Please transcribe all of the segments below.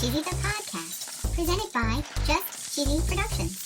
Cheesy the Podcast, presented by Just Cheesy Productions.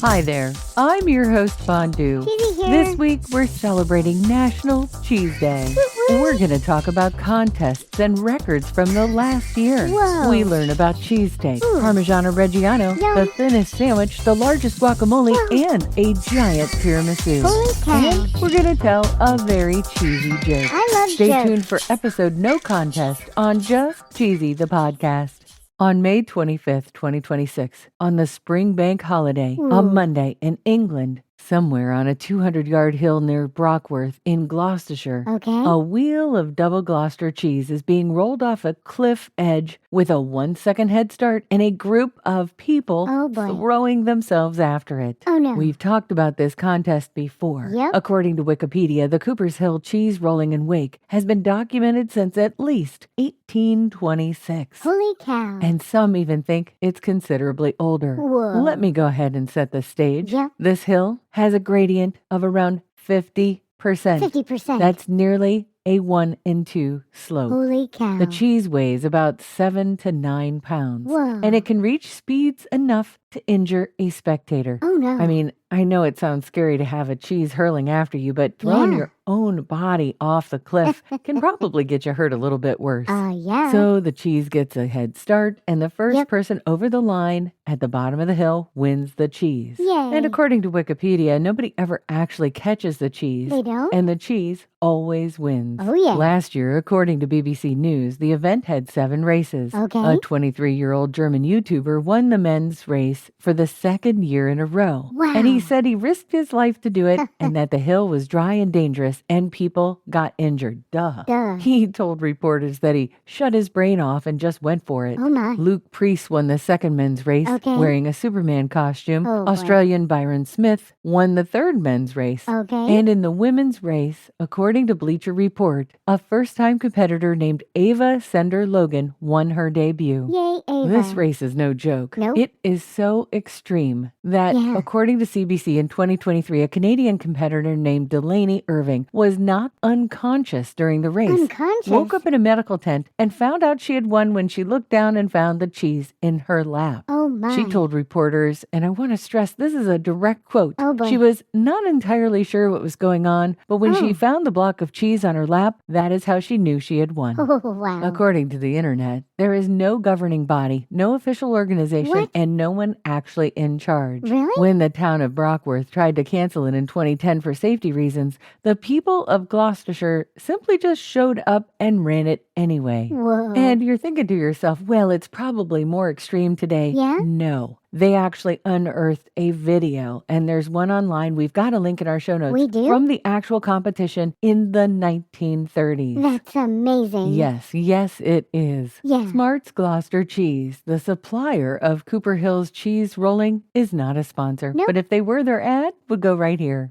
Hi there, I'm your host Fondue. Cheesy here. This week we're celebrating National Cheese Day. We're going to talk about contests and records from the last year. Whoa. We learn about cheesesteak, Parmigiana Reggiano, Yum. the thinnest sandwich, the largest guacamole, and a giant tiramisu. Holy cow. And we're going to tell a very cheesy joke. I love Stay jokes. tuned for episode No Contest on Just Cheesy the Podcast. On May 25th, 2026, on the Spring Bank holiday, a Monday in England, somewhere on a 200-yard hill near Brockworth in Gloucestershire, Okay. a wheel of double Gloucester cheese is being rolled off a cliff edge with a 1-second head start and a group of people Oh, boy. throwing themselves after it. Oh, no. We've talked about this contest before. Yep. According to Wikipedia, the Cooper's Hill cheese rolling and wake has been documented since at least 1826. Holy cow. And some even think it's considerably older. Whoa. Let me go ahead and set the stage. Yeah. This hill has a gradient of around 50%. 50%. That's nearly a 1 in 2 slope. Holy cow. The cheese weighs about 7 to 9 pounds. Whoa. And it can reach speeds enough to injure a spectator. Oh, no. I mean, I know it sounds scary to have a cheese hurling after you, but throwing Yeah. your own body off the cliff can probably get you hurt a little bit worse. Yeah. So the cheese gets a head start, and the first Yep. person over the line at the bottom of the hill wins the cheese. Yay. And according to Wikipedia, nobody ever actually catches the cheese. They don't? And the cheese always wins. Oh, yeah. Last year, according to BBC News, the event had 7 races. Okay. A 23-year-old German YouTuber won the men's race for the second year in a row. Wow. And he said he risked his life to do it and that the hill was dry and dangerous and people got injured. Duh. He told reporters that he shut his brain off and just went for it. Oh, my. Luke Priest won the second men's race Okay. wearing a Superman costume. Oh, boy. Australian Byron Smith won the third men's race. Okay. And in the women's race, according to Bleacher Report, a first-time competitor named Ava Sender Logan won her debut. Yay, Ava. This race is no joke. Nope. It is so extreme that, Yeah. according to CBC in 2023, a Canadian competitor named Delaney Irving was knocked unconscious during the race. Unconscious? Woke up in a medical tent and found out she had won when she looked down and found the cheese in her lap. Oh, my. She told reporters, and I want to stress this is a direct quote. Oh, boy. She was not entirely sure what was going on, but when she Oh. found the block of cheese on her lap, that is how she knew she had won. Oh, wow. According to the internet, there is no governing body, no official organization, What? and no one actually in charge. Really? When the town of Brockworth tried to cancel it in 2010 for safety reasons, the people of Gloucestershire simply just showed up and ran it anyway. Whoa. And you're thinking to yourself, well, it's probably more extreme today. Yeah? No. They actually unearthed a video, and there's one online. We've got a link in our show notes. We do? From the actual competition in the 1930s. That's amazing. Yes, it is. Yeah. Smart's Gloucester Cheese, the supplier of Cooper Hill's cheese rolling, is not a sponsor. Nope. But if they were, their ad would go right here.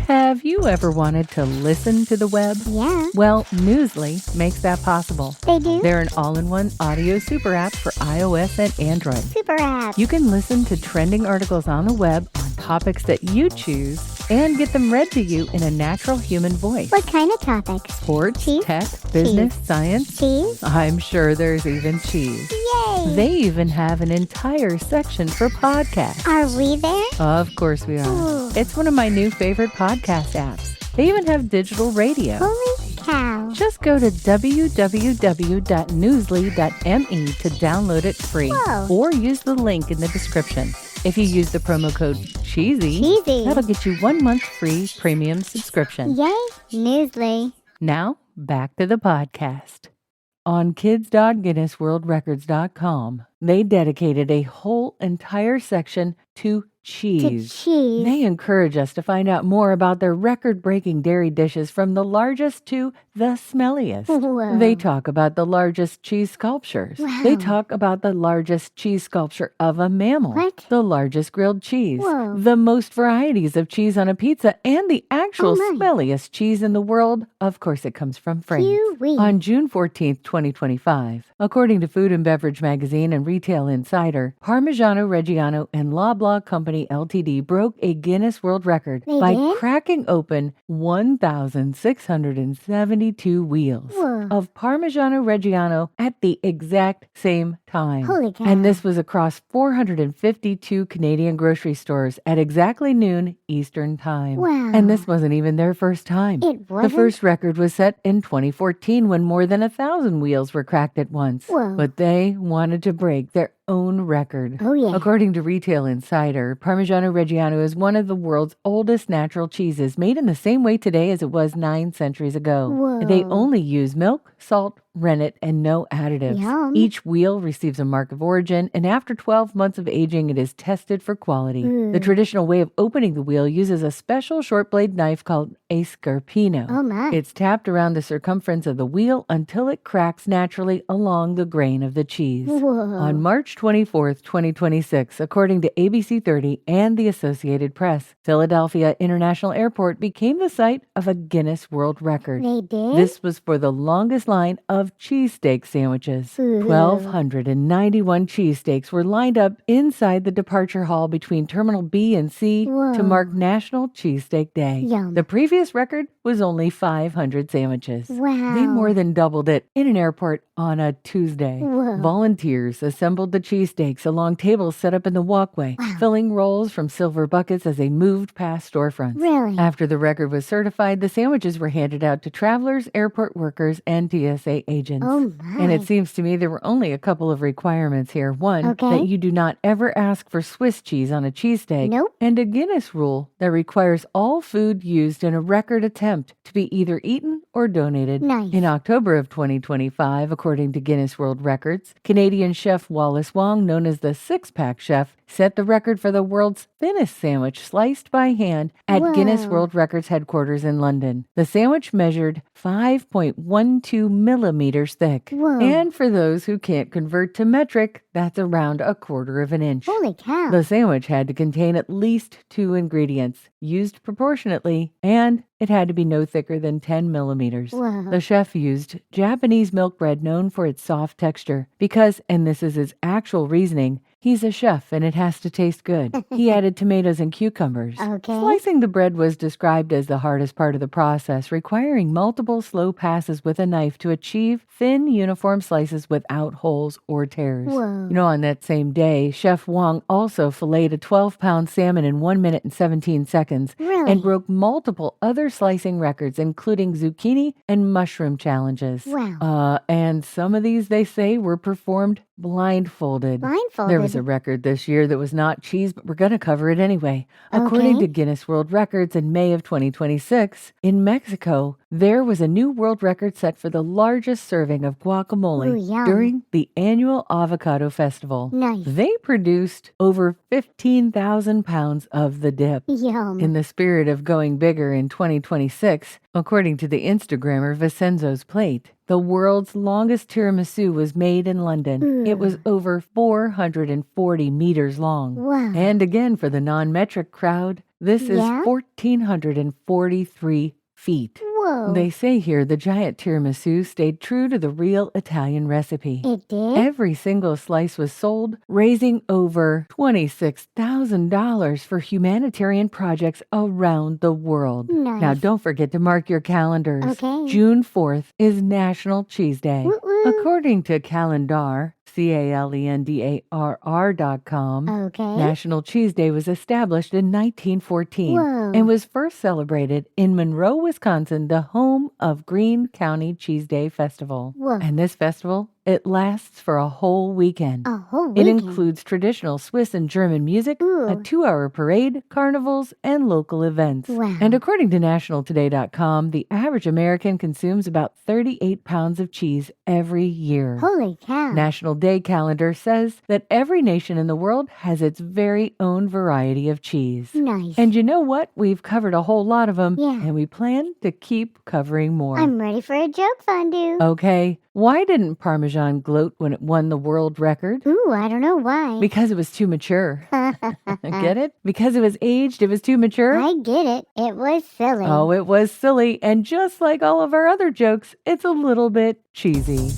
Have you ever wanted to listen to the web? Yeah. Well, Newsly makes that possible. They do? They're an all-in-one audio super app for iOS and Android. Super app. You can listen to trending articles on the web on topics that you choose and get them read to you in a natural human voice. What kind of topics? Sports, Cheese? tech, business, science. Cheese? I'm sure there's even cheese. Yay. They even have an entire section for podcasts. Are we there? Of course we are. Ooh. It's one of my new favorite podcast apps. They even have digital radio. Holy cow. Just go to www.newsly.me to download it free. Whoa. Or use the link in the description. If you use the promo code CHEESY, that'll get you 1 month free premium subscription. Yay, Newsly. Now, back to the podcast. On kids.guinnessworldrecords.com, they dedicated a whole entire section to cheese. cheese. They encourage us to find out more about their record-breaking dairy dishes from the largest to the smelliest. Whoa. They talk about the largest cheese sculptures. Wow. They talk about the largest cheese sculpture of a mammal. What? The largest grilled cheese. Whoa. The most varieties of cheese on a pizza, and the actual Oh, my. smelliest cheese in the world. Of course, it comes from France. Phew-wee. On June 14th, 2025, according to Food and Beverage Magazine and Retail Insider, Parmigiana Reggiano and Loblaw Company Ltd. broke a Guinness World Record by cracking open 1,672 wheels of Parmigiana Reggiano at the exact same time. Holy cow. And this was across 452 Canadian grocery stores at exactly noon Eastern Time. Wow. And this wasn't even their first time. It wasn't? The first record was set in 2014 when more than 1,000 wheels were cracked at once. Whoa. But they wanted to break their own record. Oh, yeah. According to Retail Insider, Parmigiano Reggiano is one of the world's oldest natural cheeses, made in the same way today as it was 9 centuries ago. Whoa. They only use milk, salt, rennet, and no additives. Yum. Each wheel receives a mark of origin, and after 12 months of aging, it is tested for quality. The traditional way of opening the wheel uses a special short blade knife called a scarpino. Oh, my. It's tapped around the circumference of the wheel until it cracks naturally along the grain of the cheese. Whoa. On March 24th, 2026, according to ABC 30 and the Associated Press, Philadelphia International Airport became the site of a Guinness World Record. They did? This was for the longest line of cheesesteak sandwiches. 1,291 cheesesteaks were lined up inside the departure hall between Terminal B and C to mark National Cheesesteak Day. Yum. The previous record was only 500 sandwiches. Wow. They more than doubled it in an airport on a Tuesday. Whoa. Volunteers assembled the cheesesteaks along tables set up in the walkway, filling rolls from silver buckets as they moved past storefronts. Really? After the record was certified, the sandwiches were handed out to travelers, airport workers, and TSA agents. Oh, my. And it seems to me there were only a couple of requirements here. One, that you do not ever ask for Swiss cheese on a cheesesteak. Nope. And a Guinness rule that requires all food used in a record attempt to be either eaten or donated. Nice. In October of 2025, according to Guinness World Records, Canadian chef Wallace Wong, known as the Six-Pack Chef, set the record for the world's thinnest sandwich sliced by hand at Guinness World Records headquarters in London. The sandwich measured 5.12 millimeters thick. Whoa. And for those who can't convert to metric, that's around 1/4 of an inch. Holy cow. The sandwich had to contain at least 2 ingredients, used proportionately, and it had to be no thicker than 10 millimeters. Whoa. The chef used Japanese milk bread known for its soft texture because, and this is his actual reasoning, he's a chef and it has to taste good. He added tomatoes and cucumbers. Okay. Slicing the bread was described as the hardest part of the process, requiring multiple slow passes with a knife to achieve thin, uniform slices without holes or tears. Whoa. You know, on that same day, Chef Wong also filleted a 12-pound salmon in 1 minute and 17 seconds. Really? And broke multiple other slicing records, including zucchini and mushroom challenges. Wow. And some of these, they say, were performed blindfolded. Blindfolded? There was a record this year that was not cheese, but we're going to cover it anyway. According to Guinness World Records, in May of 2026, in Mexico, there was a new world record set for the largest serving of guacamole Ooh, yum. during the annual Avocado Festival. Nice. They produced over 15,000 pounds of the dip. Yum. In the spirit of going bigger in 2026, according to the Instagrammer Vincenzo's Plate, the world's longest tiramisu was made in London. It was over 440 meters long. Wow. And again, for the non-metric crowd, this is 1,443 feet. Whoa. They say here the giant tiramisu stayed true to the real Italian recipe. It did? Every single slice was sold, raising over $26,000 for humanitarian projects around the world. Nice. Now, don't forget to mark your calendars. Okay. June 4th is National Cheese Day. Woo woo. According to Calendar, CALENDARR.com, Okay. National Cheese Day was established in 1914 Whoa. and was first celebrated in Monroe, Wisconsin, the home of Greene County Cheese Day Festival. Whoa. And this festival, it lasts for a whole weekend. A whole It weekend? includes traditional Swiss and German music, Ooh. a 2-hour parade, carnivals, and local events. Wow. And according to nationaltoday.com, the average American consumes about 38 pounds of cheese every year. Holy cow. National Day calendar says that every nation in the world has its very own variety of cheese. Nice. And you know what? We've covered a whole lot of them, Yeah. and we plan to keep covering more. I'm ready for a joke, Fondue. Okay, why didn't Parmesan gloat when it won the world record? Ooh, I don't know why. Because it was too mature. Get it? Because it was aged, it was too mature? I get it. It was silly. Oh, it was silly, and just like all of our other jokes, it's a little bit cheesy.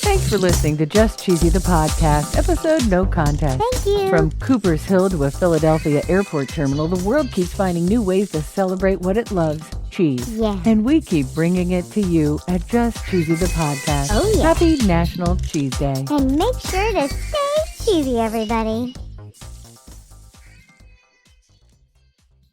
Thanks for listening to Just Cheesy the Podcast, episode No Contest. Thank you. From Cooper's Hill to a Philadelphia airport terminal, the world keeps finding new ways to celebrate what it loves, cheese. Yeah. And we keep bringing it to you at Just Cheesy the Podcast. Oh, yeah. Happy National Cheese Day. And make sure to stay cheesy, everybody.